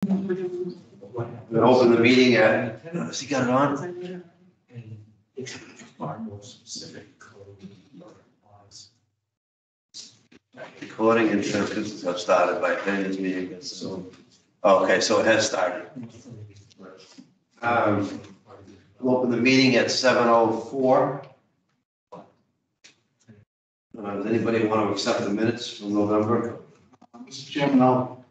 We'll open the meeting at, has he got it on? Recording and transcriptions have started by attending this meeting, so, okay, so it has started. We'll open the meeting at 7:04. Does anybody want to accept the minutes from November? Mr. Chairman, I'll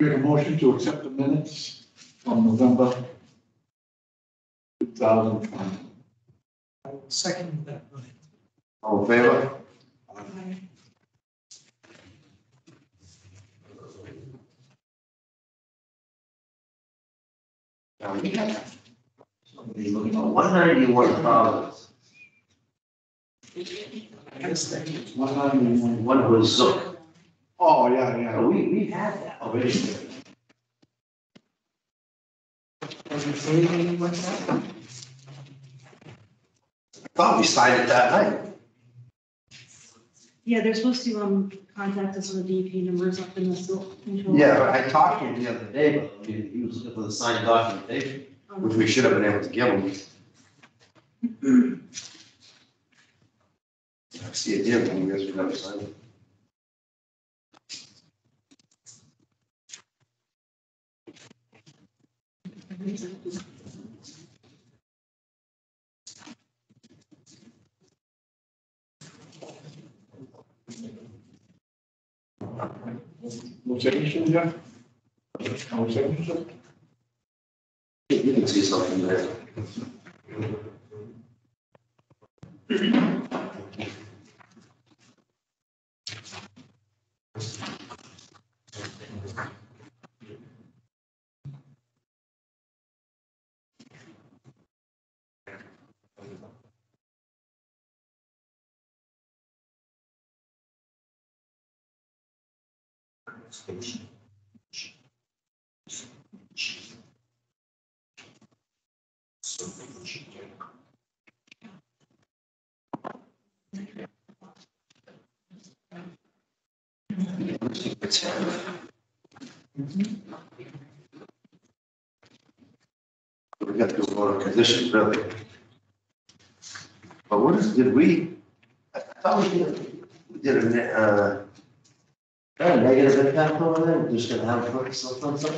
make a motion to accept the minutes from November 2020. I will second that. All in favor? Somebody looking at 191 problems. I guess that. One was Zook. Oh, yeah. Oh, we've had that already. Anything like that? I thought we signed it that night. Yeah, they're supposed to contact us with the DP numbers up in the silt control. Yeah, I talked to him the other day, but he was looking for the signed documentation, which we should have been able to give him. I see it here, but I guess we never signed it. No signature, yeah? No signature? You can see something there. We got to do a lot of conditions, really. But did we, I thought we did a negative impact over there, we're just gonna have a something.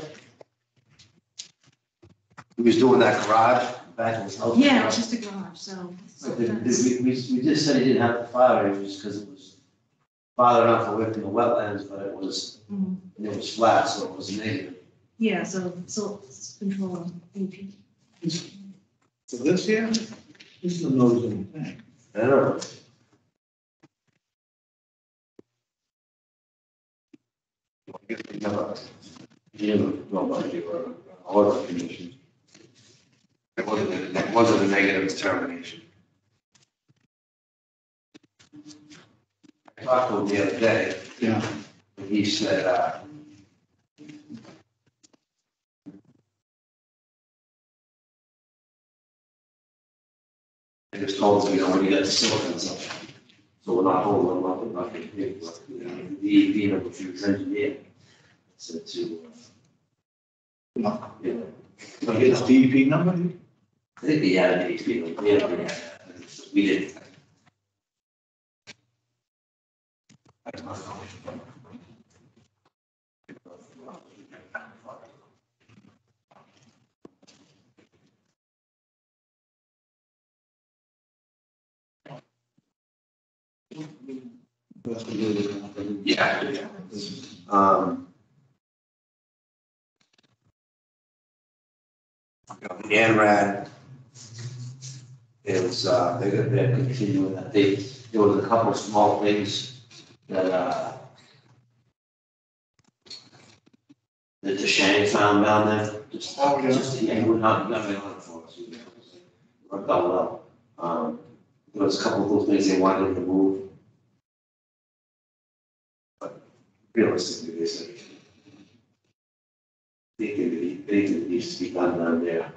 We was doing that garage back in his house. Yeah, it's just a garage, so. We just said he didn't have to file it, just because it was farther enough away from the wetlands, but it was flat, so it was negative. Yeah, so control DP. So this here, this is the nose of the tank. I don't know. I guess we never, nobody were order conditions. It wasn't a negative determination. I talked to him the other day, Yeah. and he said, I just told him, when you get the silicon and stuff, so we're not holding them up, we're not getting paid, but the EP number for his engineer said to, No. you know, So it's DEP number? I think he had an EP number, we didn't. I don't know. Yeah. The ANRAD is, they're continuing that. There was a couple of small things that the Shang found down there. Just, yeah, he would not be on it for us. Worked out well. There was a couple of those things they wanted to move. But realistically, they said, they needs to be done down there.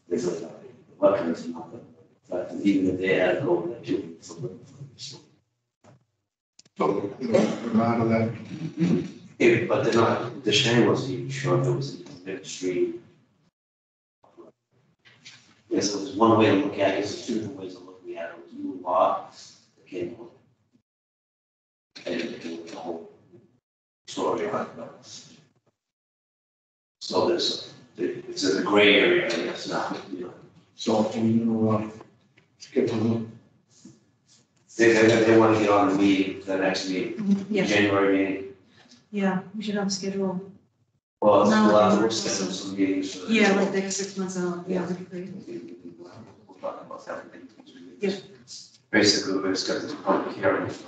There's a weapons and nothing. But even if they had to go there too. So, we're out of that. Yeah, but they're not, the Shane wasn't even sure if it was in the street. Yes, it was one way to look at it, there's two different ways of looking at it, it was new law, that came along. And it came with the whole story on it. So it's in the gray area, I guess, now, you know. So, schedule They want to get on the meeting, the next meeting, the Yeah, January meeting. yeah, we should have a schedule. Well, No, we'll have we're to schedule some meetings. for the- Yeah, like next 6 months out, yeah, that'd be great. We'll talk about that. Yeah. Basically, we just got this public hearing for,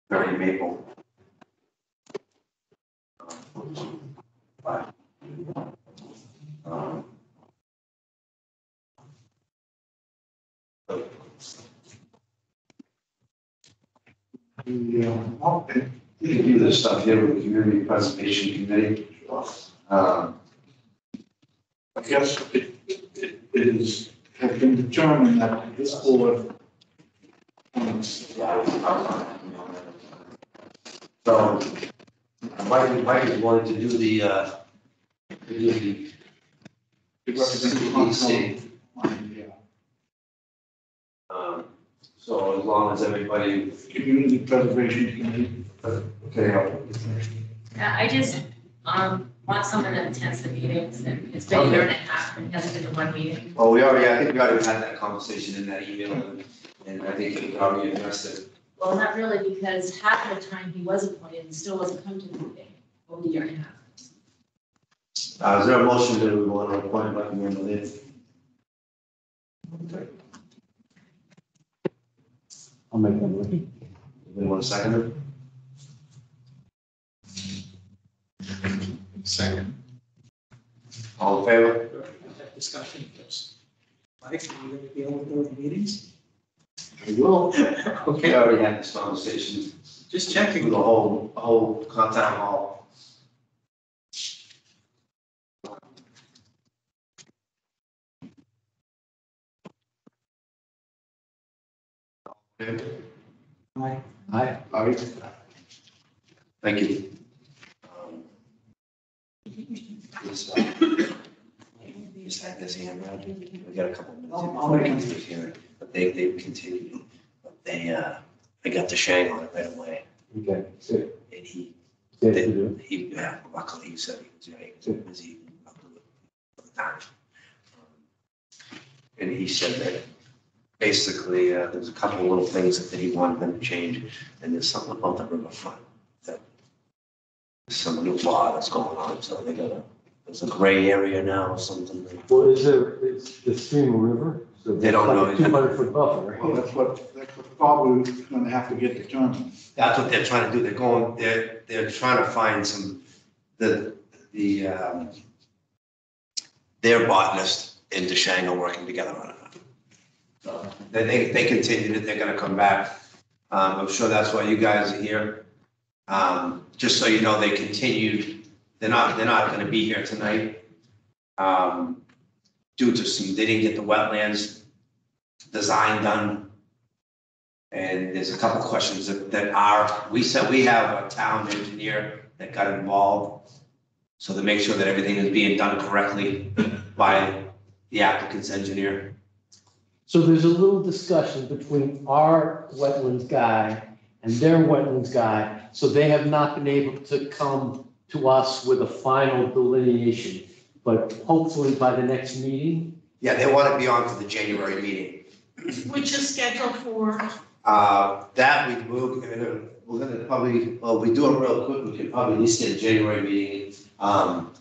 Bernie Maple. Um, okay. We can do this stuff here with the Community Preservation Committee. I guess it is, has been determined that this board. So, Mike is wanting to do the CPC. So as long as everybody, Community Preservation Committee. okay, Yeah, I just, want someone that attends the meetings, and it's been a year and a half, and hasn't been to one meeting. well, I think we already had that conversation in that email, and I think it already addressed it. Well, not really, because half of the time he was appointed and still wasn't come to the meeting, over a year and a half. Is there a motion that we want to appoint Mike Mandelin? I'll make that motion. Anybody want to second it? Second. All in favor? That discussion first. Mike, are you going to be able to go to meetings? We will. We Okay, already had this conversation just through checking. the whole town hall. Okay. Mike, Aye. All right. Thank you. Just had this hand around, we got a couple minutes. I'll make it. Before the hearing, but they continued, but I got the Shang on it right away, Okay, good. and he, Good to do. luckily he said he was busy up to the time. And he said that basically, there's a couple little things that he wanted them to change, and there's something about the riverfront that there's some new law that's going on, so there's a gray area now or something. Well, it's the stream or river? So They don't know. 200-foot buffer. Well, that's what's probably going to have to get determined. That's what they're trying to do. They're trying to find some, their botanist and DeShang are working together on it. So they continued it. They're gonna come back. I'm sure that's why you guys are here. Just so you know, they continued. They're not gonna be here tonight. Due to they didn't get the wetlands design done. And there's a couple questions we said we have a town engineer that got involved. So to make sure that everything is being done correctly by the applicant's engineer. So there's a little discussion between our wetlands guy and their wetlands guy. So they have not been able to come to us with a final delineation. But hopefully by the next meeting, Yeah, they want to be on for the January meeting. Which is scheduled for, That we're gonna probably, well, we do it real quick, we can probably at least get a January meeting.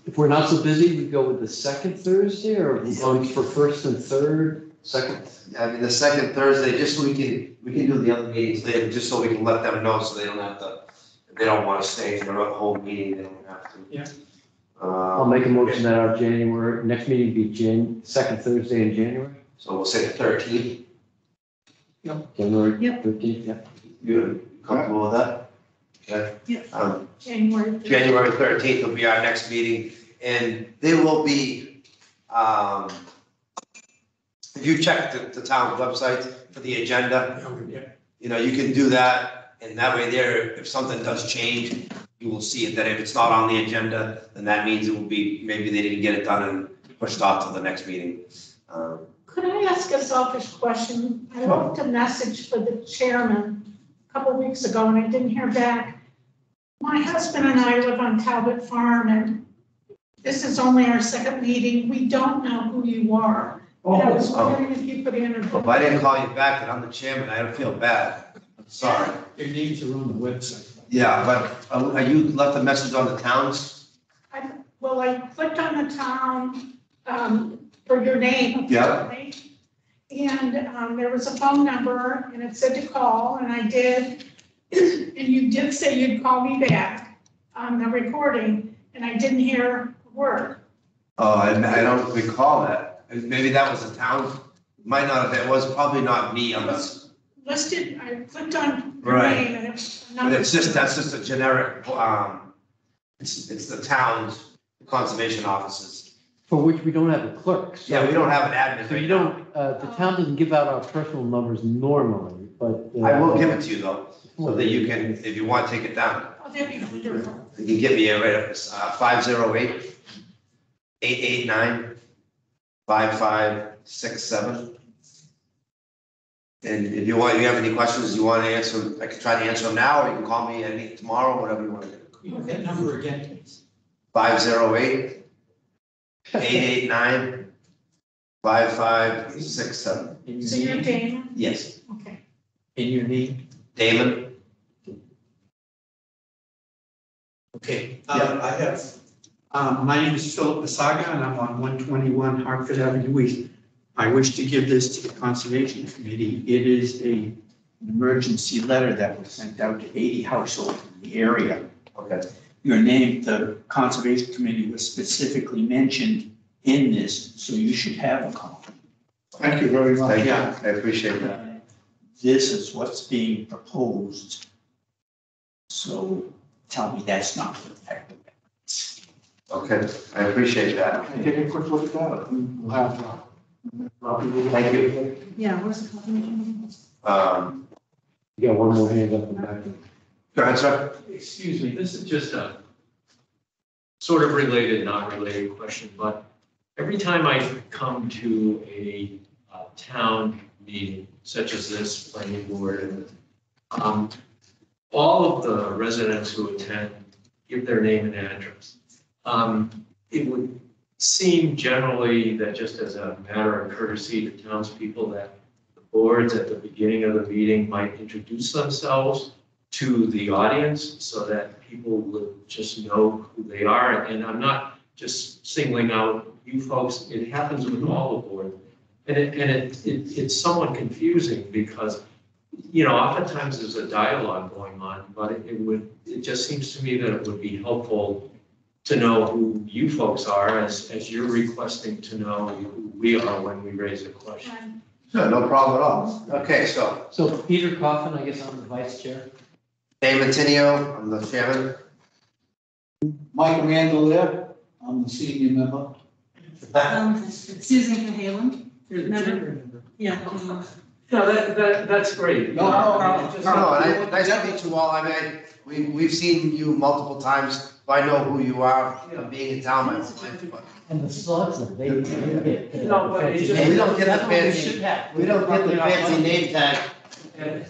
if we're not so busy, we go with the second Thursday or we going for first and third, second? I mean, the second Thursday, just so we can do the other meetings later, just so we can let them know, so they don't have to, if they don't want to stay for the whole meeting, they don't have to. Yeah. I'll make a motion that our January, next meeting be second Thursday in January. So we'll say the 13th. January Yep. 13th, yeah. You comfortable with that? Okay. Yeah. January. January 13th will be our next meeting, and there will be, if you check the town website for the agenda, Yeah. you know, you can do that, and that way there, if something does change, you will see it, that if it's not on the agenda, then that means it will be, maybe they didn't get it done and pushed off to the next meeting. Could I ask a selfish question? I left a message for the chairman a couple weeks ago and I didn't hear back. My husband and I live on Talbot Farm and this is only our second meeting. We don't know who you are. And I was wondering if you could If I didn't call you back, and I'm the chairman, I don't feel bad. I'm sorry. Your names are on the website. Yeah, but are you left a message on the towns? Well, I clicked on the town for your name. Yeah. And there was a phone number and it said to call and I did. And you did say you'd call me back on the recording and I didn't hear a word. Oh, I don't recall that. Maybe that was the town. Might not have, it was probably not me on the, Listed, I clicked on your Right. name and it was. a but number. it's just, that's just a generic, it's the town's conservation offices. For which we don't have a clerk. So- Yeah, we don't have an admin. So right you now. don't, the town doesn't give out our personal numbers normally, but. I will give it to you though, so that you can, if you want, take it down. Oh, that'd be wonderful. You can give me it right up, it's 508-889-5567. And if you want, if you have any questions, you want to answer, I can try to answer them now, or you can call me any tomorrow, whatever you want to do. Can you have that number again, please? 508-889-5567. And So your you're name? Dana? Yes, Okay. And your name? Damon? Okay. Yeah. I have, my name is Philip Masaga and I'm on 121 Hartford Avenue East. I wish to give this to the Conservation Committee. It is an emergency letter that was sent out to 80 households in the area. Okay. Your name, the Conservation Committee was specifically mentioned in this, so you should have a copy. Thank you very much. Thank you, Yeah. I appreciate that. This is what's being proposed. So tell me that's not effective. Okay, I appreciate that. Can I take a quick look at that? We'll have. Thank you. Yeah, where's the confirmation? You got one more hand up in the back. Go ahead, sir. Excuse me, this is just a sort of related, not related question, but every time I come to a town meeting such as this planning board, and all of the residents who attend give their name and address. It would seem generally that just as a matter of courtesy to townspeople that the boards at the beginning of the meeting might introduce themselves to the audience so that people would just know who they are. And I'm not just singling out you folks, it happens with all the boards. And it's somewhat confusing because, you know, oftentimes there's a dialogue going on, but it just seems to me that it would be helpful to know who you folks are as you're requesting to know who we are when we raise a question. Sure, no problem at all. Okay, so So Peter Coffin, I guess I'm the vice chair. Dave Matinio, I'm the chairman. Mike Randall, I'm the senior member. Susan Cahalan. You're the Member. chamber member. Yeah. No, that's great. No, No, nice to meet you all. I mean, we've seen you multiple times. I know who you are, being in town my whole life, but And the slugs, they get. No, but it's just- we don't get the That's what we fancy- should have. we don't get the fancy name tag. And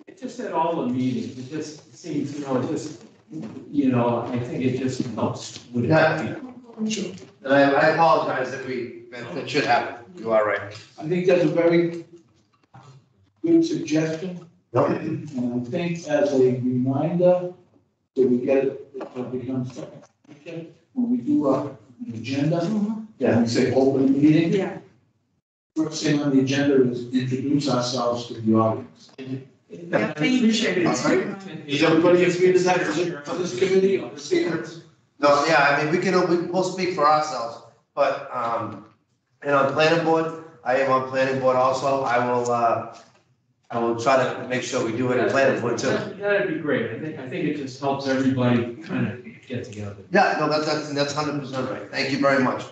it just at all the meetings, it just seems, you know, it just, you know, I think it just helps with Yeah. it. And I apologize that that should happen. You are right. I think that's a very good suggestion. Nope. And I think as a reminder, that we get it, it becomes second. When we do an agenda, and we say open meeting, Yeah. first thing on the agenda is introduce ourselves to the audience. I appreciate it. All right. Is everybody agree to that for this committee or this hearing? No, yeah, I mean, we'll speak for ourselves, but, and on planning board, I am on planning board also. I will try to make sure we do it in planning board too. That'd be great. I think it just helps everybody kind of get together. Yeah, no, that's 100% right. Thank you very much.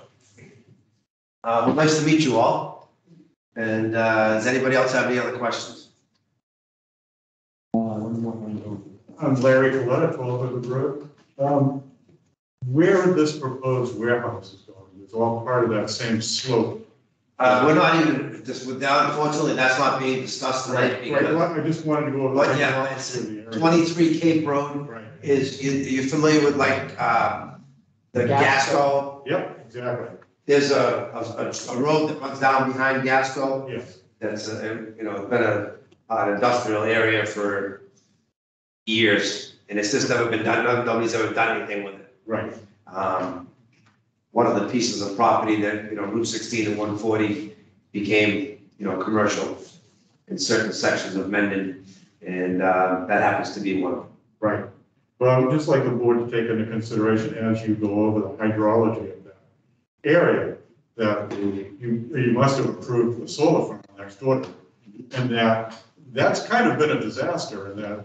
Well, nice to meet you all. And, does anybody else have any other questions? One more hand I'm Larry Coletta, 12 Hood Road. Where this proposed warehouse is going, it's all part of that same slope. We're not even, this, unfortunately, that's not being discussed tonight Right, because, well, I just wanted to go over. but yeah, it's 23 Cape Road Right, is, you familiar with like, the Gasco? yep, exactly, There's a road that runs down behind Gasco. yes, That's, been an industrial area for years, and it's just never been done, nobody's ever done anything with it. right, One of the pieces of property that, Route 16 and 140 became, commercial in certain sections of Mendon, and that happens to be one of them. right. Well, I would just like the board to take into consideration as you go over the hydrology of that area, that you must have approved the solar farm next door, and that's kind of been a disaster, in that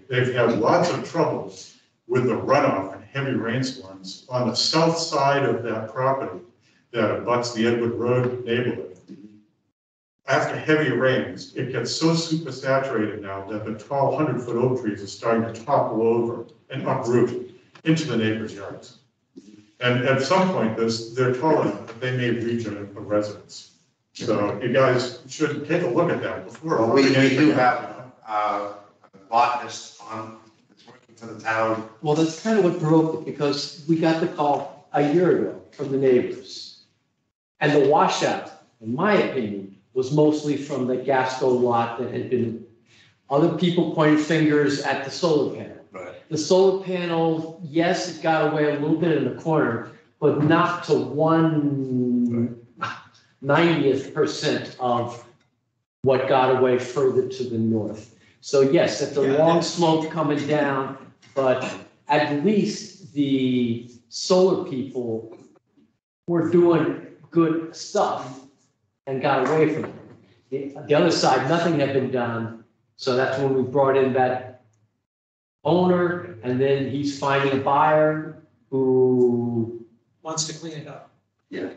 they've had lots of trouble with the runoff and heavy rainstorms on the south side of that property that abuts the Edward Road neighborhood. After heavy rains, it gets so super saturated now that the tall 100-foot oak trees are starting to topple over and uproot into the neighbors' yards. And at some point, they're tall enough that they may reach a residence. So you guys should take a look at that before. Well, we do have a botanist that's working for the town. Well, that's kind of what broke it, because we got the call a year ago from the neighbors. And the washout, in my opinion, was mostly from the Gasco lot that had been, other people pointing fingers at the solar panel. Right. The solar panel, yes, it got away a little bit in the corner, but not to 1/90th% of what got away further to the north. So yes, it's a long slope coming down, but at least the solar people were doing good stuff and got away from it. The other side, nothing had been done, so that's when we brought in that owner, and then he's finding a buyer who wants to clean it up.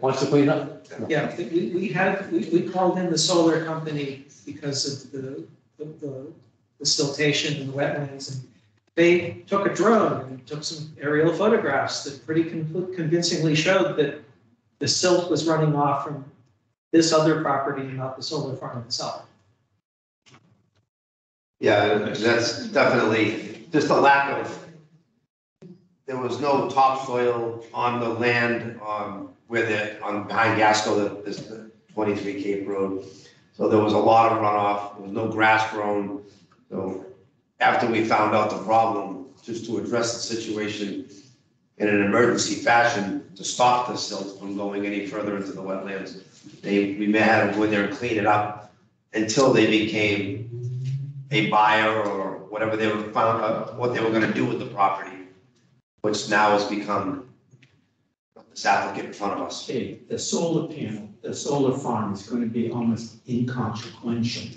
wants to clean up. Yeah, we called in the solar company because of the siltation and the wetlands, and they took a drone and took some aerial photographs that pretty convincingly showed that the silt was running off from this other property, not the solar farm itself. Yeah, that's definitely just a lack of, there was no topsoil on the land, behind Gasco, the 23 Cape Road. So there was a lot of runoff, there was no grass grown. So after we found out the problem, just to address the situation in an emergency fashion to stop the silt from going any further into the wetlands, we may have to go in there and clean it up until they became a buyer or whatever they were what they were gonna do with the property, which now has become this applicant in front of us. Okay, the solar panel, the solar farm is going to be almost inconsequential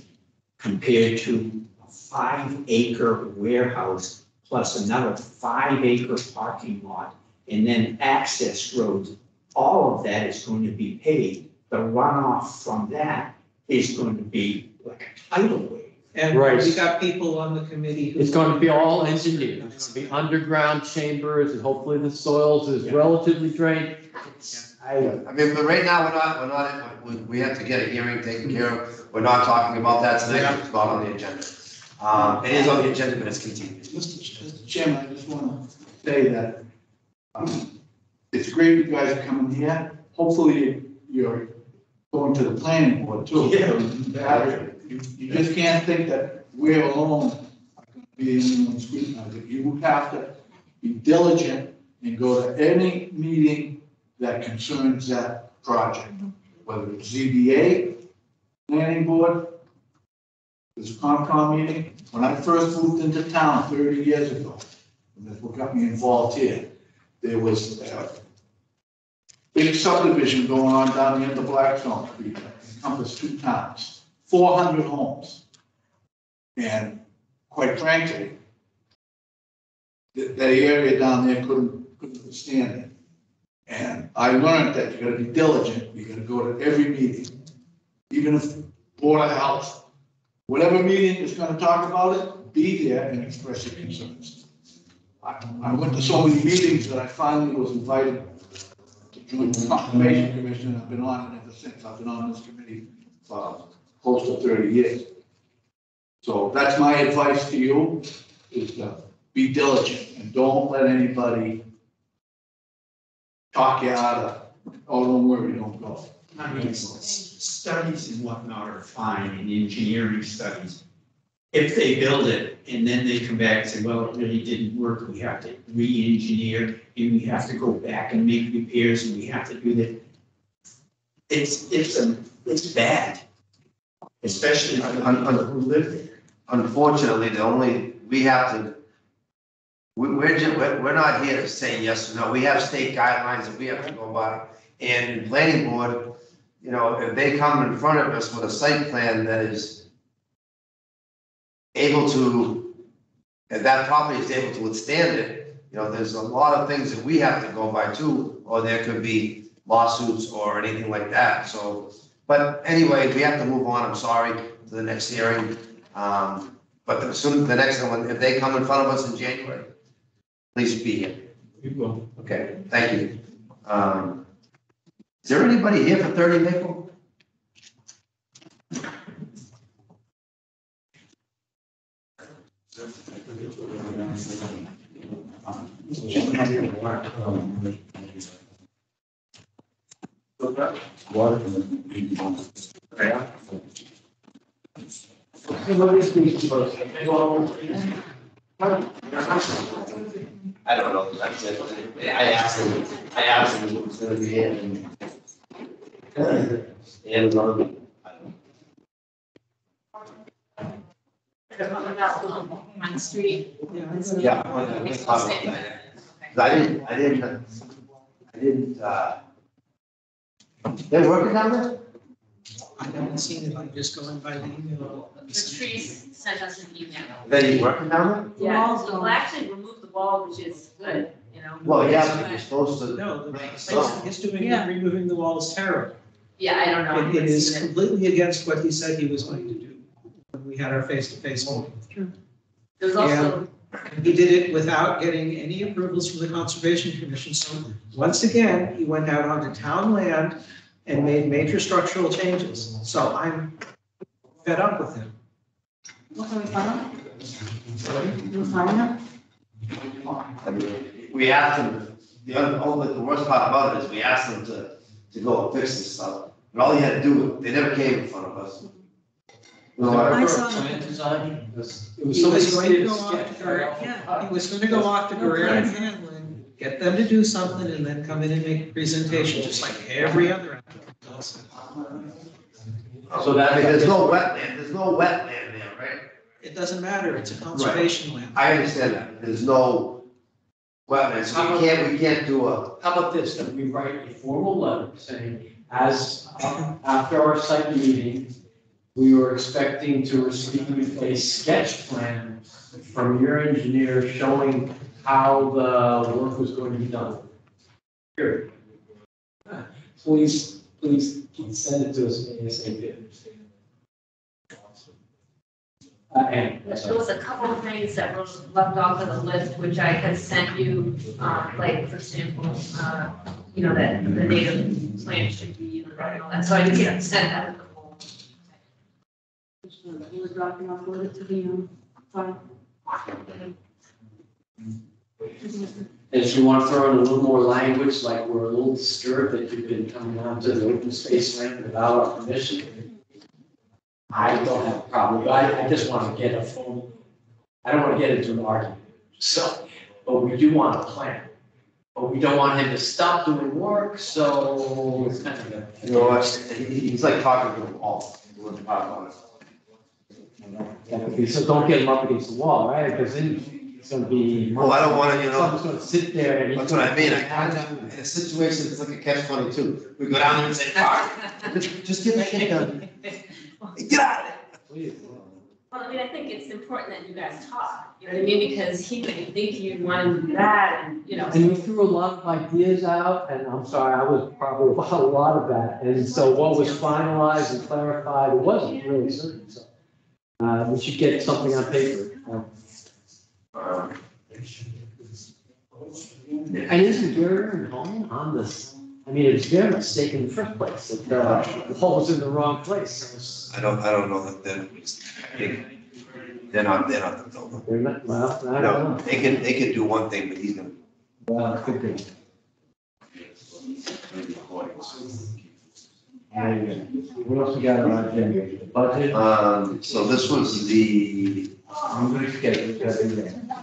compared to a 5-acre warehouse plus another 5-acre parking lot and then access roads. All of that is going to be paid. The runoff from that is going to be like a tidal wave. And Right. we got people on the committee who. It's going to be all engineered. It's going to be underground chambers, and hopefully the soils is relatively drained. I mean, but right now, we have to get a hearing taken care of. We're not talking about that tonight, it's not on the agenda. It is on the agenda, but it's continued. Mr. Chairman, I just want to say that it's great you guys are coming here. Hopefully, you're going to the planning board too. You just can't think that we're alone are going to be anyone scrutinized. You have to be diligent and go to any meeting that concerns that project, whether it's ZBA, planning board, this Concom meeting. When I first moved into town 30 years ago, and that's what got me involved here, there was a big subdivision going on down near the Blackstone Street that encompassed 2 towns. 400 homes. And quite frankly, that area down there couldn't withstand it. And I learned that you gotta be diligent, you gotta go to every meeting, even if Board of Health, whatever meeting is gonna talk about it, be there and express your concerns. I went to so many meetings that I finally was invited to join the Conservation Commission. I've been on it ever since. I've been on this committee for close to 30 years. So that's my advice to you, is to be diligent and don't let anybody talk you out of, oh, don't worry, don't go. I mean, studies and whatnot are fine, and engineering studies. If they build it and then they come back and say, well, it really didn't work, we have to re-engineer and we have to go back and make repairs and we have to do that. It's bad, especially for the people who live there. Unfortunately, we're not here to say yes or no. We have state guidelines that we have to go by. And in planning board, you know, if they come in front of us with a site plan that is able to, if that property is able to withstand it, you know, there's a lot of things that we have to go by too, or there could be lawsuits or anything like that. So, but anyway, we have to move on. I'm sorry, to the next hearing. But the next one, if they come in front of us in January, please be here. We will. Okay, thank you. Is there anybody here for 30 Maple? I don't know, that's it. I asked him who was gonna be in. And on Street. yeah, let's talk about that. I didn't, they're working down there? I haven't seen it, I'm just going by the email. Patrice sent us an email. They working down there? Yeah, we'll actually remove the wall, which is good, you know. Well, yeah, but you're supposed to. No, the So- place he's doing, removing the wall is terrible. Yeah, I don't know. It is completely against what he said he was going to do when we had our face-to-face meeting. There's also, He did it without getting any approvals from the Conservation Commission. So once again, he went out onto town land and made major structural changes. So I'm fed up with him. What can we find? You find them? I mean, we asked them, the worst part about it is we asked them to go and fix this stuff. And all he had to do, they never came in front of us. You know, I I- saw Plan them. design? It was He somebody was going to did a go off sketch to right off the He top. was going to go off to Guerrero and Hanlon, get them to do something, and then come in and make a presentation, just like every other applicant does. So that- I mean, there's no wetland there, right? It doesn't matter, it's a conservation land. I understand that, there's no wetlands, so we can't do a, How about this, that we write a formal letter saying, after our site meeting, we were expecting to receive a sketch plan from your engineer showing how the work was going to be done. Period. Please send it to us ASAP. And, there was a couple of things that were left off of the list, which I had sent you, like, for example, you know, that the native plant should be, and all that. So I did send that to the whole. We're dropping off with it to the, file. if you want to throw in a little more language, like we're a little disturbed that you've been coming onto the open space land without our permission, I don't have a problem, but I just want to get a full, I don't want to get into an argument. So, but we do want a plan. But we don't want him to stop doing work, so it's kind of a. you know, he's like talking to a wall. He wouldn't talk about it. Okay, so don't get him up against the wall, right? Because then it's gonna be. Well, I don't want to, you know, Someone's gonna sit there and. he's that's what I mean, I gonna- kind of, in a situation, it's like a catch-22. We go down there and say, all right, just get the shit done. Get out of there. Please. Well, I mean, I think it's important that you guys talk, you know what I mean, because he could think you want to do that, and, you know. And we threw a lot of ideas out, and I'm sorry, I was probably about a lot of that. And so what was finalized and clarified, it wasn't really certain, so. We should get something on paper. And isn't Gary home on this? I mean, it's their mistake in the first place, that the hole was in the wrong place. I don't know that they're not the builder. They're not, well, I don't No, know. they can do one thing, but he's gonna. Well, it could be. What else we got on our agenda? Budget? So this was the I'm gonna get it,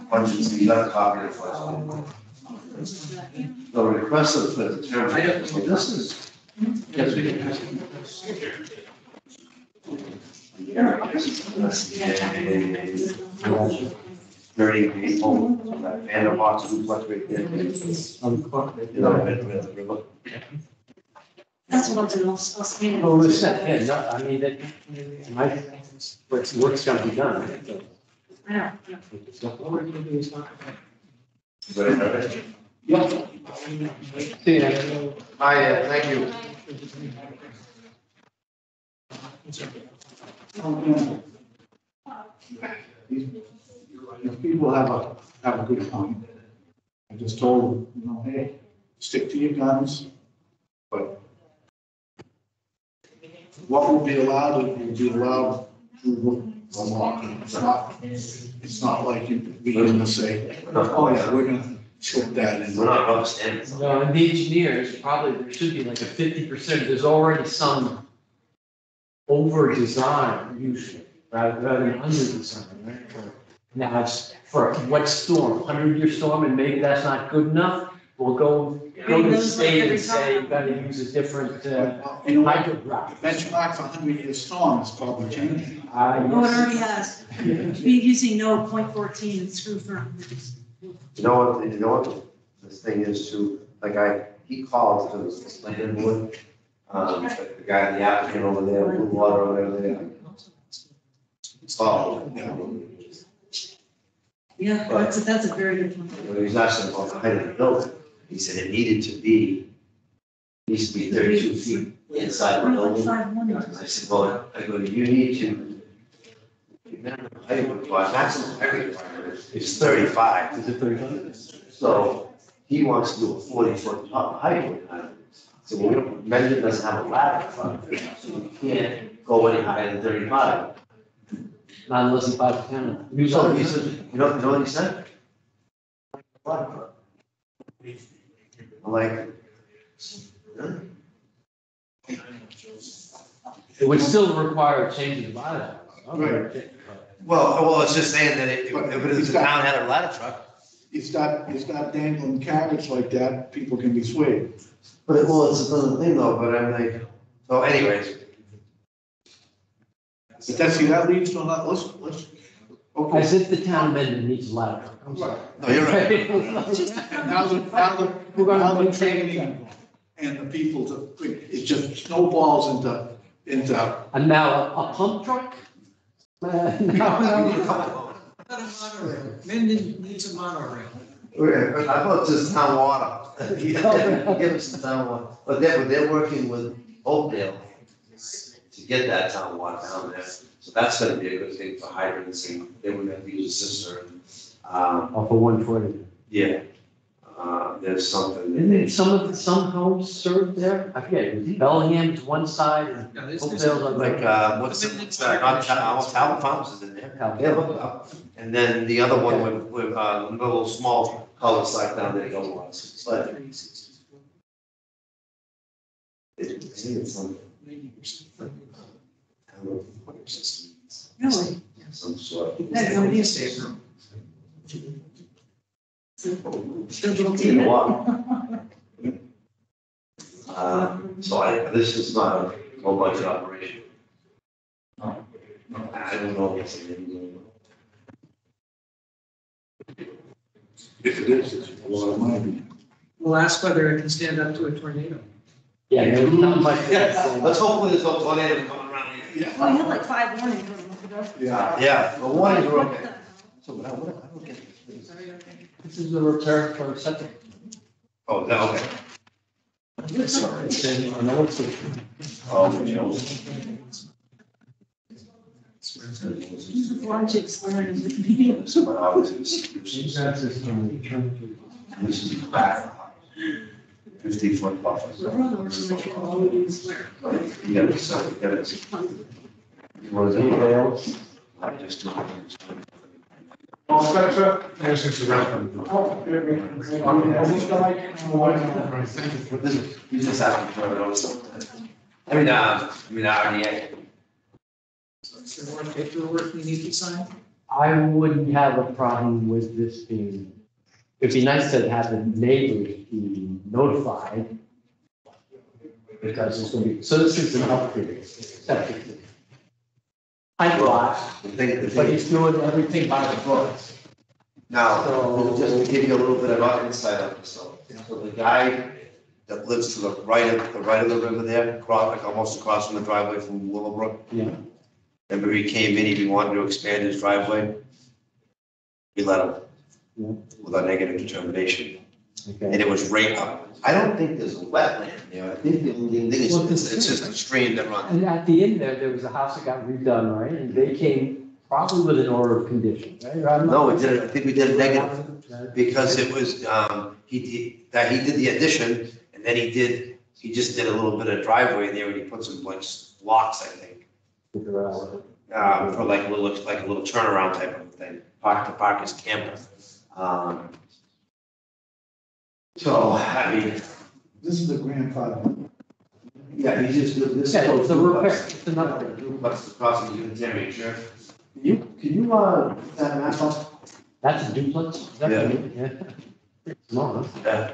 budget, you got a copy of the first one. The request of the term, this is. Yes, we can. Thirty people, and a box of fluctuate there. You know, with the river. That's what I'm saying. Oh, listen, yeah, no, I mean, that, work's gonna be done. I know. All we're gonna do is talk about See ya. Hi, thank you. These people have a good point. I just told them, you know, hey, stick to your guns, but what will be allowed will be allowed through the law. It's not like we're gonna say, oh yeah, we're gonna slip that in. We're not rubber stamping. No, and the engineers, probably there should be like a 50%, there's already some over design usually, rather than under design, right? Now, it's for what storm, 100-year storm, and maybe that's not good enough, we'll go to the state and say, you gotta use a different, You know, hydrograph. benchmark for 100-year storm is probably changing. Oh, it already has. Be using no .14 and screw firm. You know what this thing is too, like he called to the planning board, the guy, the applicant over there, Blue Water over there. Oh, Yeah, that's a very good one. he was asking about the height of the building, he said it needed to be 32 feet inside the building. I said, well, you need to, minimum height requirement, maximum height requirement is 35. Is it 35? So he wants to do a 40-foot top height. So we don't, Mendon doesn't have a ladder in front of it, so you can't go any higher than 35. Not unless he buys a town. So he said, you know what he said? I'm like, huh? It would still require a change in the bylaw. Right. Well, it's just saying that if the town had a ladder truck. You start dangling carrots like that, people can be swayed. But it's another thing though, but I'm like, so anyways. But that leads to another, let's, okay. As if the town of Mendon needs a ladder truck. I'm sorry. No, you're right. Now the training and the people it just snowballs into. And now a pump truck? a monorail. Mendon needs a monorail. I thought just town water. Give us some town water, but they're working with Oakdale to get that town water down there. So that's gonna be a good thing for hydrants, and they wouldn't have to use a cistern. Off of 140. Yeah, there's something. And then some homes served there, I forget, it was Bellingham to one side and No, this is- Oakdale's on Like, what's not Talbot Farms is in there. Yeah, look it up. And then the other one with little small cul-de-sac down there, go was, but it's something. Really? Some sort. That's gonna be a safe room. You know what? So this is not a low budget operation. I don't know if it's in. If it is, it's a lot of money. We'll ask whether it can stand up to a tornado. Yeah, there's not much. Let's hopefully there's no tornado coming around here. Well, you had like 5 warnings. Yeah. Yeah, the warnings are okay. So, but I don't get this. This is a return for septic. Oh, is that okay? I know it's a- Oh, you know. Logic's learning with me. So I was in solutions. This is back. 50-foot buffer. Yeah, so, yeah, it's. You want to do it? I just do it. Oh, Spencer? Yes, it's around. You just have to throw it also. RDA. Is there more paperwork you need to sign? I wouldn't have a problem with this being, it'd be nice to have the neighbors be notified. Because it's gonna be, so this is an upgrade, septic system. I thought, but he's doing everything by the books. Now, So- just to give you a little bit of insight on this, so the guy that lives to the right of the river there, like almost across from the driveway from Willowbrook. Yeah. Remember he came in, he wanted to expand his driveway. We let him. Yeah. With a negative determination, and Okay. it was right up. I don't think there's a wetland there, I think the only thing is, Well, it's just a stream that runs. And at the end there was a house that got redone, right? And they came probably with an order of condition, right? I'm not- No, we did it, I think we did a negative, because it was, he did the addition, and then he just did a little bit of driveway there, and he put some like blocks, I think. For like a little turnaround type of thing, park his camper. So, I mean, This is the grandfather. yeah, he just did this. Yeah, it's a repair, it's another. Duplex across from Unitarian Church. Can you, put that map up? That's a duplex? Is that Yeah. what- Yeah. Small, huh? Yeah.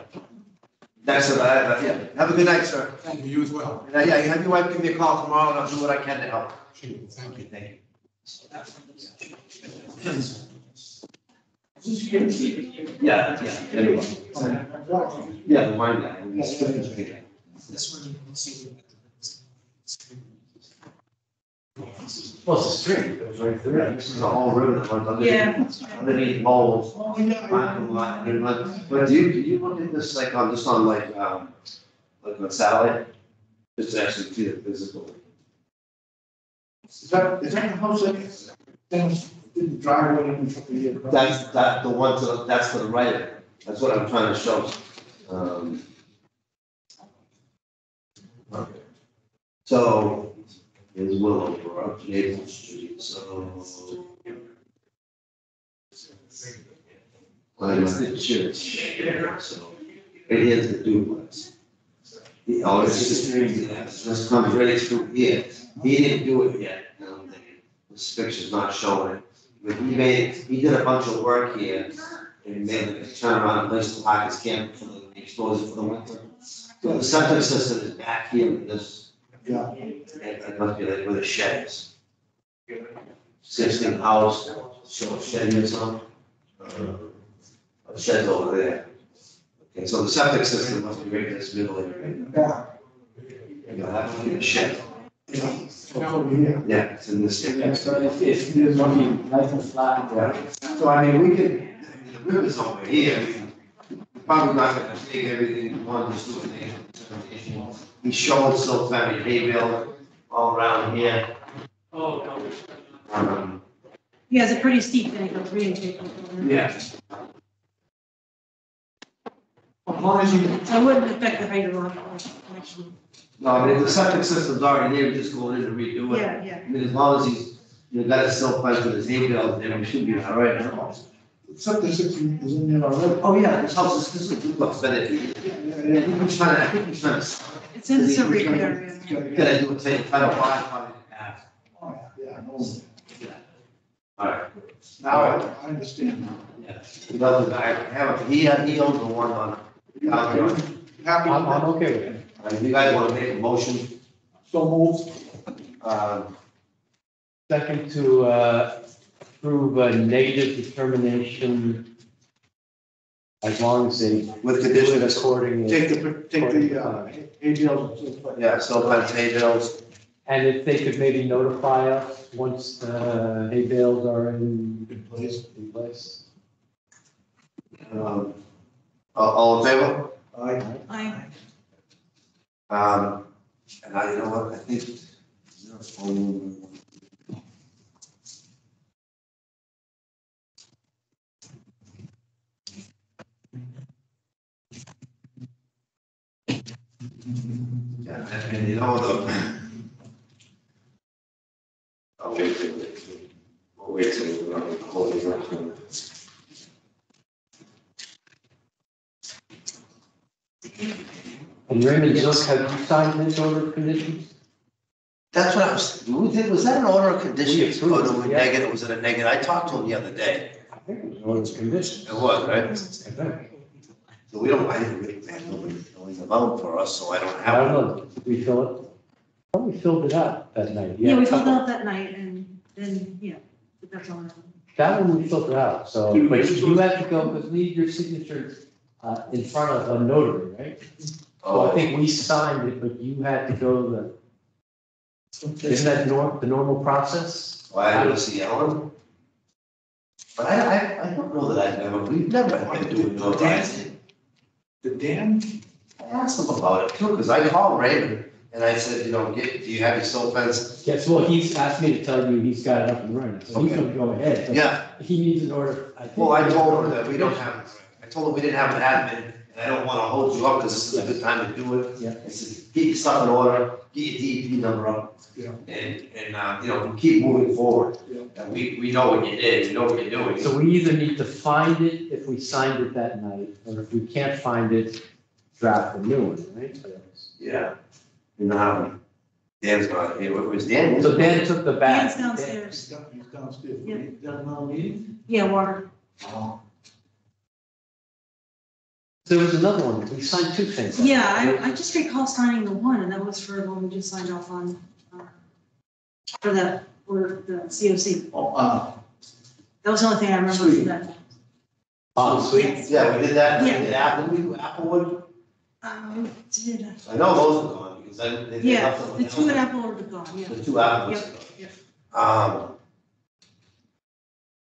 That's it, yeah. Have a good night, sir. Thank you, you as well. And, yeah, have your wife give me a call tomorrow, and I'll do what I can to help. Thank you. Thank you. Yeah, anyway. Yeah, the wine guy. This one you can see. Well, it's a stream, it goes right through it. This is a whole river that runs underneath moles. But do you look at this like on, just on like on satellite? Just to actually see the physical. Is that the house that, didn't driveway in front of you? That's the one to, that's to the right of it. That's what I'm trying to show. Okay. So, here's Willowbrook, Maple Street, so. It's the church, so it is the duplex. Oh, it's just, this comes right through here. He didn't do it yet, I don't think. This picture's not showing it. But he did a bunch of work here and made a turnaround and place to park his camp for the exposure for the winter. So the septic system is back here in this. Yeah. It must be like where the shed is. Existing house, so shed is on. A shed's over there. Okay, so the septic system must be right in this middle area. Yeah. Yeah, that must be the shed. It's over here. Yeah, it's in this. Yeah, so it's nice and flat. Yeah. So I mean, we could, the river's over here, probably not gonna take everything we want, just do a nation determination. He showed silt family hay bale all around here. He has a pretty steep bank of green. Yeah. As long as you, So it wouldn't affect the hydrological connection. No, I mean, the septic system's already there, we just go in and redo it. Yeah, yeah. I mean, as long as he's, got his silt pipe with his hay bale, then we should be all right. septic system is in there already. Oh, yeah, this house is, this is a duplex, but I think he's trying to, It's in the Silver area. gotta do it, say, title five, probably half. Oh, yeah, no. All right. Now I understand now. Yeah. He doesn't, he owns the one on, down here. Happy I'm with that? okay with it. If you guys wanna make a motion, So moved. Second to approve a negative determination as long as they with do it conditions, accordingly. Take the, AGL. yeah, still by the hay bales. And if they could maybe notify us once the hay bales are in place. All in favor? I, And I, you know what, I think. Yeah, and you know, I'll wait till, we'll wait till we're on the whole thing. And Raymond Zook, have you signed this order of conditions? That's what I was, who did, was that an order of conditions? We approved Oh, no, it, yeah. negative, was it a negative? I talked to him the other day. I think it was an order of conditions. It was, right? I think. So we don't, I didn't really have nobody filling them out for us, so I don't I have. don't know, did we fill it? Oh, we filled it out that night. Yeah, we a filled couple. out that night and then, yeah, but that's all. That one we filtered out, so, Did we but just- you have to go, because we need your signature in front of a notary, right? So I Oh, think we signed it, but you had to go isn't that the normal process? well, I didn't see Ellen. But I don't know that we've never been doing notarizing. The dam, I asked him about it too, because I called Raymond and I said, you know, do you have your silt fence? Yes, well, he's asked me to tell you he's got it up and running, so he's gonna go ahead. but Yeah, He needs an order. think- well, I told him that we don't have, I told him we didn't have an admin, and I don't want to hold you up because this is a good time to do it. Yeah. I said, keep your stuff in order, get your DEP number up. Yeah. And, you know, keep moving forward. Yeah. And we know what you did, we know what you're doing. So we either need to find it if we signed it that night, or if we can't find it, draft a new one, right? Yeah. You know how, Dan's not, it was Dan. So Dan took the bag. Dan's downstairs. he's downstairs. Yeah. Is that another meeting? Yeah, water. Oh. There was another one, we signed two things. Yeah, I just recall signing the one, and that was for the one we just signed off on, for the COC. Oh, That was the only thing I remember from that. Oh, sweet. Yeah, we did that, we Yeah. did Applewood. Did, I know those are gone because they. yeah, left them the two alone. at Apple were gone, yeah. The two apples. Yep,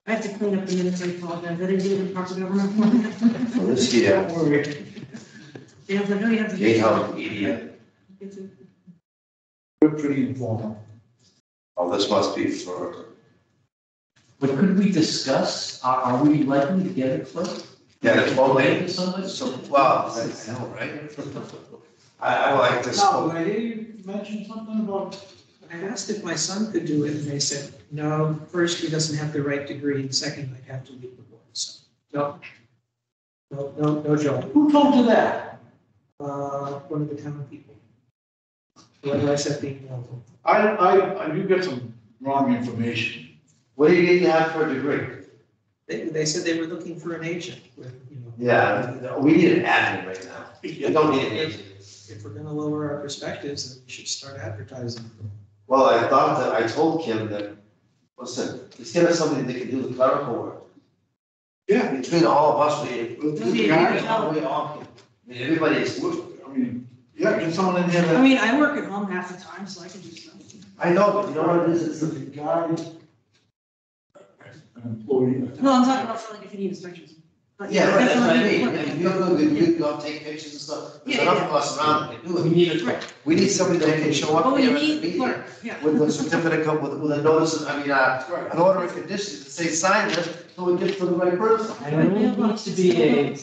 I have to clean up the minutes, I apologize, I didn't do it in proper government. For this year, don't worry, Yeah, but no, you have to. gatehouse media, we're pretty informal. oh, this must be for, But could we discuss, are we likely to get it first? yeah, that's one Wait thing. for somebody? So, well, I know, right? I like this. No, I hear you mention something about, I asked if my son could do it, and they said, no, first, he doesn't have the right degree, and second, I'd have to leave the board, so, no job. who told you that? One of the town people. Whether I said being able. You got some wrong information. What do you need to have for a degree? They said they were looking for an agent with, Yeah, we need an admin right now. We don't need an agent. If we're gonna lower our perspectives, then we should start advertising. Well, I thought that, I told Kim that, listen, let's get us somebody that can do the clerical work. Yeah. Between all of us, we, The guy, we all can. I mean, everybody is, I mean, yeah, get someone in here I that. mean, I work at home half the time, so I can do stuff. I know, but you know what it is, it's There's a guy, an employee. No, I'm talking about for like if you need inspections. But yeah, right, that's what I definitely- mean. If you're good, you go take pictures and stuff. There's Yeah, enough yeah. of us around that can do We it. need a, We need somebody that can show But up we here at the need meeting clerk, yeah. with a certificate, with a notice, an order of conditions that say sign this, so we get to the right person. and it only needs to be a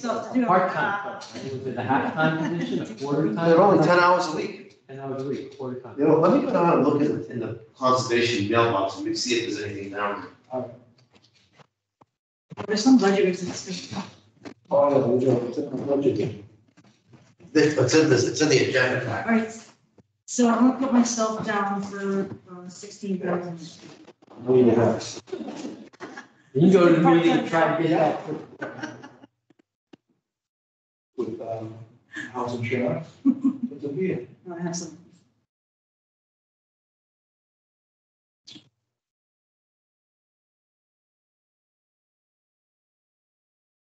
part-time, clerk, right? Was it a half-time position, a quarter-time? They're only 10 hours a week. 10 hours a week, quarter-time. You know, let me go down and look in the conservation mailbox and see if there's anything down there. There's some budget reasons. Oh, yeah, we do. It's in the budget. It's in this, it's in the agenda pack. All right, so I'm gonna put myself down for 16,000. You can go to the meeting and try to get that. With, house insurance. With the beer. I have some.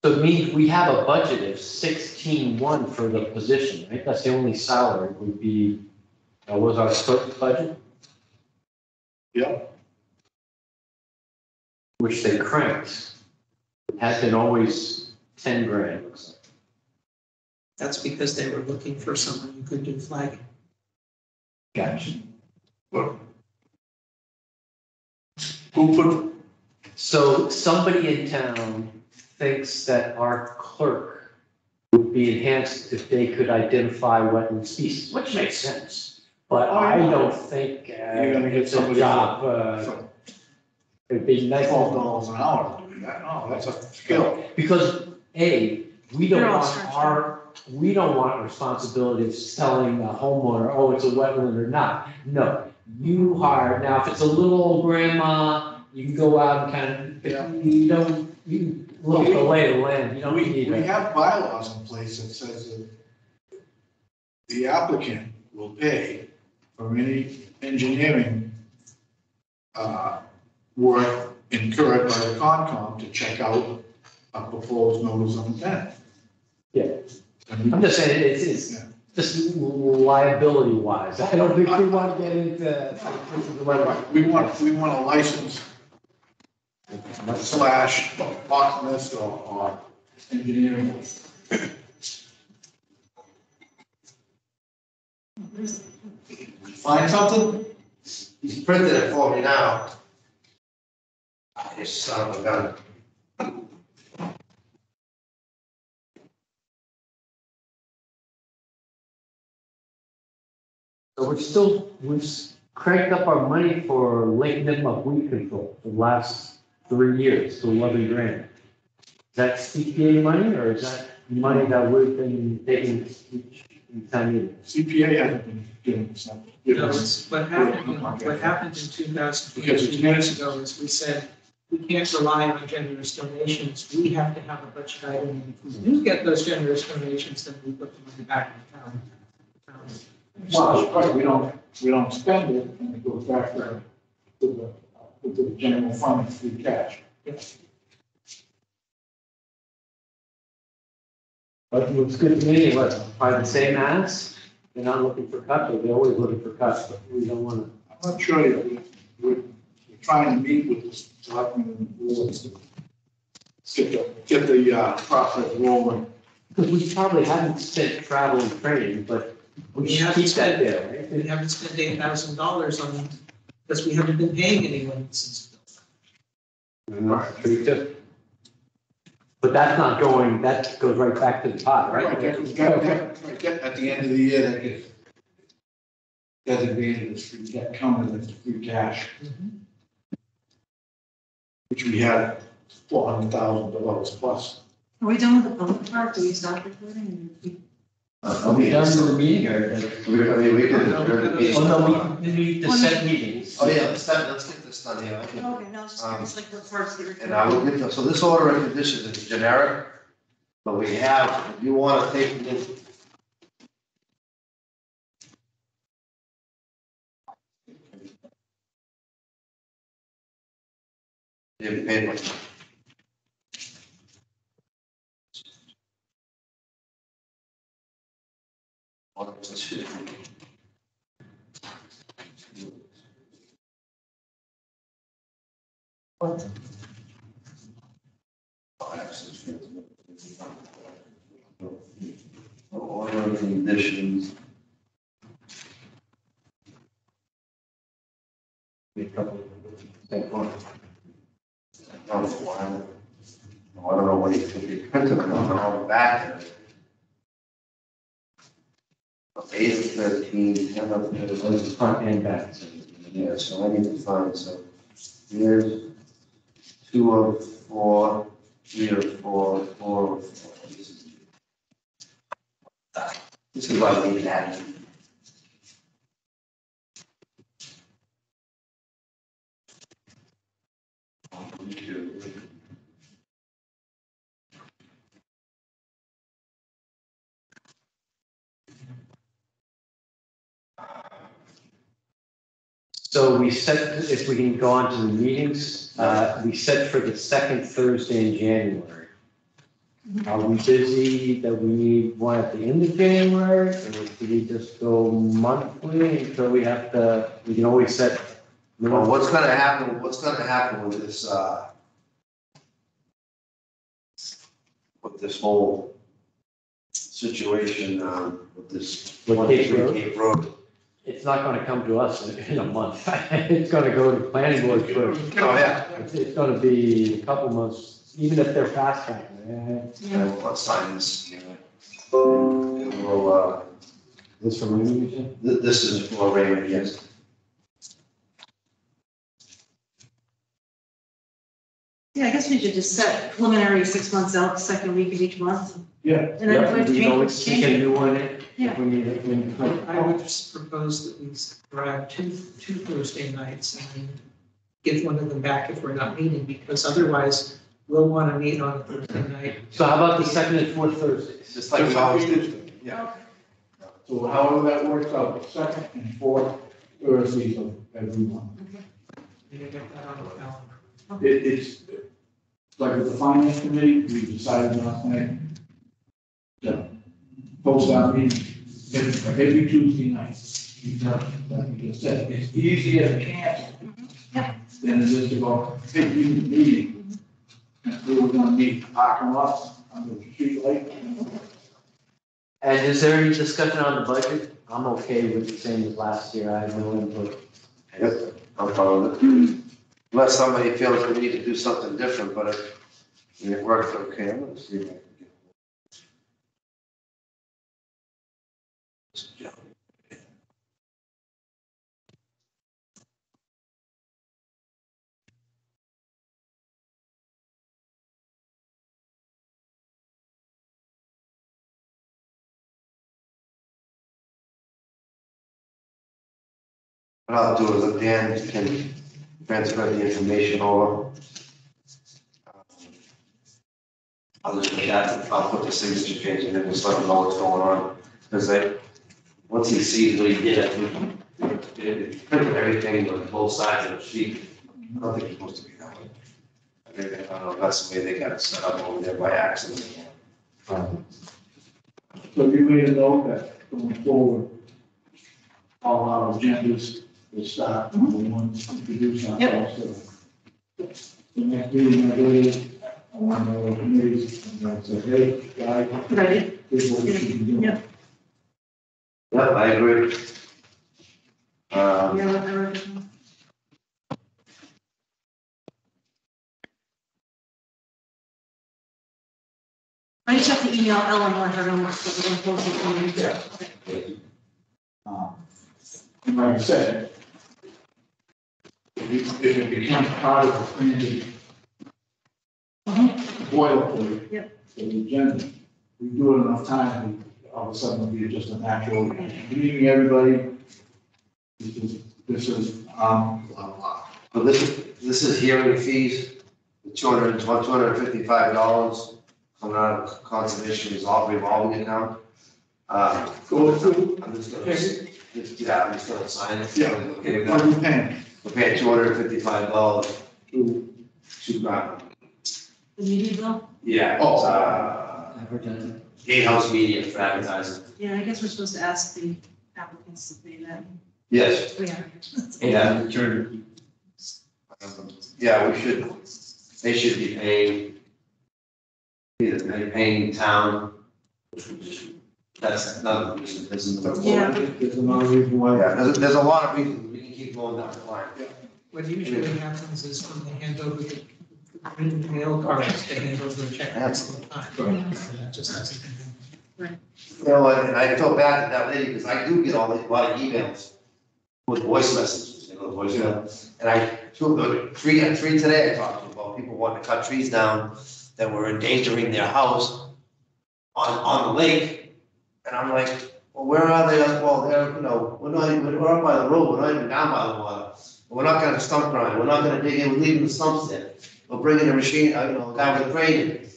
So it means we have a budget of 16,1 for the position, right? That's the only salary would be, that was our clerk budget, Yep. which they cranked. It has been always 10 grand, looks like. That's because they were looking for someone who could do flagging. Gotcha. Who put, So somebody in town thinks that our clerk would be enhanced if they could identify wetland species, which makes sense. But Oh, I yeah. don't think You're gonna get it's a somebody job, for it'd be nice. $12 an hour to do that. No, that's a skill. Because, A, we They're don't all want structured. we don't want responsibilities telling a homeowner, oh, it's a wetland or not. No, you hire, now if it's a little old grandma, you can go out and kind of, you don't, you, little delay the land, you don't need We a. have bylaws in place that says that the applicant will pay for any engineering work incurred by the Concom to check out a proposed notice of intent. Yeah. I'm just saying, it's Yeah. just liability wise, I don't think we want to get into the wetland. We want a license slash botanist or engineering. Find something? He's printed it for me now. This son of a gun. So we've cranked up our money for late nymph weed control for the last 3 years to 11 grand. Is that CPA money or is that money that we've been taking each time meeting? CPA hasn't been giving us something. No, it's what happened in 2000, 2 years ago is we said, we can't rely on generous donations, we have to have a budget item. And if we do get those generous donations, then we put the money back in the town. Well, of course, we don't spend it, and it goes back to the general fund free cash. But it looks good to me, what, by the same ass? They're not looking for cuts, or they're always looking for cuts, but we don't want to. I'm not sure yet. We're trying to meet with the selectmen and the boards to get the process rolling. Because we probably haven't spent travel and training, but we We should haven't keep that spent, there, we right? haven't spent $8,000 on, because we haven't been paying anyone since. True, too. But that's not going, that goes right back to the pot, right? Right, at the end of the year, that gets designated as free cash, counted as free cash, which we had $400,000 plus. Are we done with the public part? Do we stop recording? Are we done with the meeting or? We can adjourn the meeting. Oh, no, we need to set meetings. Oh, yeah, let's get this done here. Okay, no, it's just like the parts that are. And I will get, so this order of conditions is generic, but we have, if you want to take this. You paper. One, two. Order of conditions. Take one. I don't know what he could be printed on the back. 8 of 13, 10 of 13. Front and back. Yeah, so I need to find some. Here's 2 of 4, 3 of 4, 4 of 4. This is why we need that. So we set, if we can go on to the meetings, we set for the second Thursday in January. Are we busy that we need one at the end of January, or do we just go monthly until we have to, we can always set. Well, what's gonna happen with this whole situation, with this With Cape Road? Cape Road? It's not gonna come to us in a month. It's gonna go to planning board first. Oh, yeah. It's gonna be a couple months, even if they're fast tracking. Let's sign this. And we'll, This from Raymond? this is for Raymond, yes. Yeah, I guess we should just set preliminary 6 months out, second week of each month. Yeah. And then if we have to We always change, stick a change it. new one in. Yeah. If we need it, we- I would just propose that we grab two Thursday nights and give one of them back if we're not meeting, because otherwise we'll want to meet on a Thursday night. So how about the second and fourth Thursdays? Just like we always do. Yeah. So however that works out, second and fourth Thursdays of every month. You get that on the calendar. It's like with the finance committee, we decided last night to post our meeting every Tuesday night. Like you just said, it's easier to cancel than it is to go, hey, we need a meeting. And we were gonna meet in the parking lot under the street light. And is there any discussion on the budget? I'm okay with the same as last year. I have no input. Yep, I'm fine with it. Unless somebody feels we need to do something different, but if it works, okay, I'm gonna see if I can get. What I'll do is if Dan can transfer the information over. I'll just I'll put the signature page in and just let them know what's going on. Because once he sees what he did, it printed everything on both sides of the sheet. I don't think it's supposed to be that way. I don't know, that's the way they got it set up over there by accident. So you made a note that going forward, all our agendas will start on the one introduce ourselves to the next meeting, I believe, on the committees, and then say, hey, guys, Ready? here's what we should be doing. Yep. Yep, I agree. Yeah, whatever. I just have to email Ellen or her number so we're going to post it. And like I said, if it becomes part of the printed boilerplate for the agenda, we do it enough time, all of a sudden it'll be just a natural, good evening, everybody. This is, blah, blah. But this is hearing fees, $255 coming out of conservation revolving account. Go through, I'm just gonna, yeah, I'm just gonna sign it. Yeah. Okay, what are you paying? we're paying $255 To, to, The media bill? yeah, Oh. Advertising. Gatehouse Media for advertising. Yeah, I guess we're supposed to ask the applicants to pay that. Yes, Yeah. Sure. yeah, we should, they should be paying, either they're paying town, which would just, that's another reason, this is the. Yeah. there's another reason why. Yeah, there's a lot of reasons, we can keep going down the line. What usually happens is when they hand over the green mail cards, they hand over a check. That's- That just hasn't been. You know, and I feel bad at that lady, because I do get a lot of emails with voice messages, they go to voicemail. And I, three today I talked to about people wanting to cut trees down that were endangering their house on the lake. And I'm like, well, where are they? Well, they're, we're up by the road, we're not even down by the water. We're not gonna stump grind, we're not gonna dig in, we're leaving the stumps there. We're bringing a machine, a guy with a crane.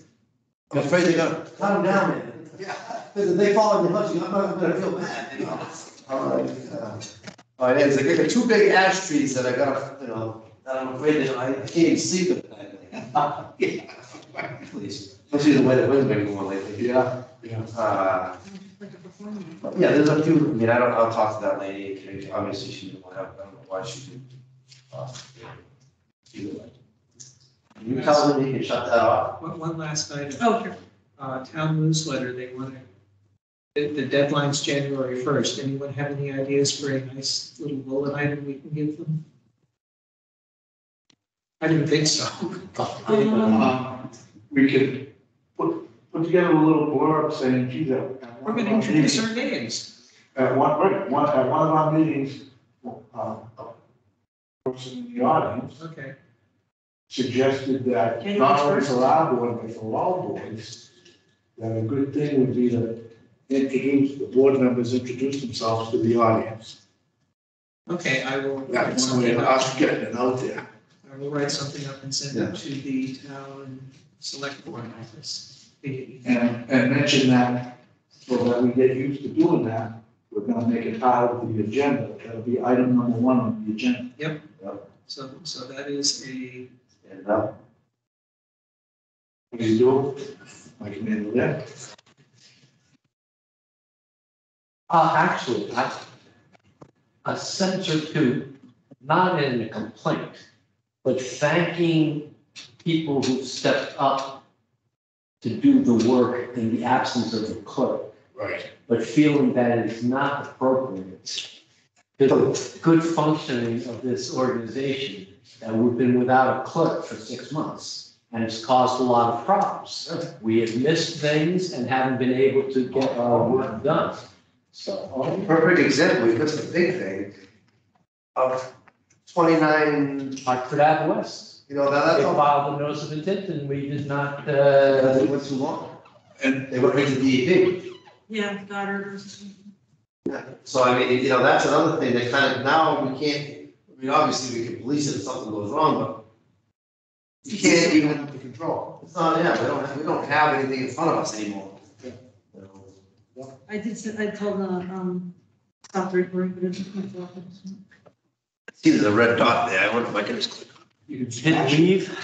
I'm afraid they're gonna cut them down, man. Yeah, because if they fall in the house, I'm not gonna feel bad, you know? I'm like, all right, it's like, I got two big ash trees that I gotta, that I'm afraid that I can't even sleep at night. Yeah, please, especially the way the wind's been going lately. Yeah. Yeah, there's a few, I mean, I'll talk to that lady, obviously she didn't want to, I don't know why she did. Either way. You tell them you can shut that off. One last item. Oh, sure. Town newsletter, they want to, the deadline's January 1st. Anyone have any ideas for a nice little bullet item we can give them? I didn't think so. We could put put together a little blurb saying, gee, We're gonna introduce our names. at one of our meetings, a person in the audience Okay. suggested that January not only 1st? for our board, but for all boards, that a good thing would be to introduce, the board members introduce themselves to the audience. Okay, I will. That's one way of us getting it out there. I will write something up and send it to the town select board office. And mention that, so that we get used to doing that, we're gonna make it part of the agenda. That'll be item number 1 on the agenda. So that is a, And, What do you do? I can handle that. Actually, a sentence or two, not in a complaint, but thanking people who stepped up to do the work in the absence of the clerk, Right. but feeling that it is not appropriate to the good functioning of this organization, that we've been without a clerk for 6 months, and it's caused a lot of problems. We have missed things and haven't been able to get our work done. So, perfect example, because the big thing of 29, Hartford Ave West, you know, now they that's all, filed a notice of intent and we did not, they went too long. And They went right to DEP. Yeah, Goddard or something. So I mean, you know, that's another thing that kind of, now we can't, I mean, obviously we can police it if something goes wrong, but you can't even, under control. it's not, yeah, we don't have anything in front of us anymore. I told the, stop recording, but it took my phone. See, there's a red dot there, I wonder if I can just click. You can hit smash it. leave.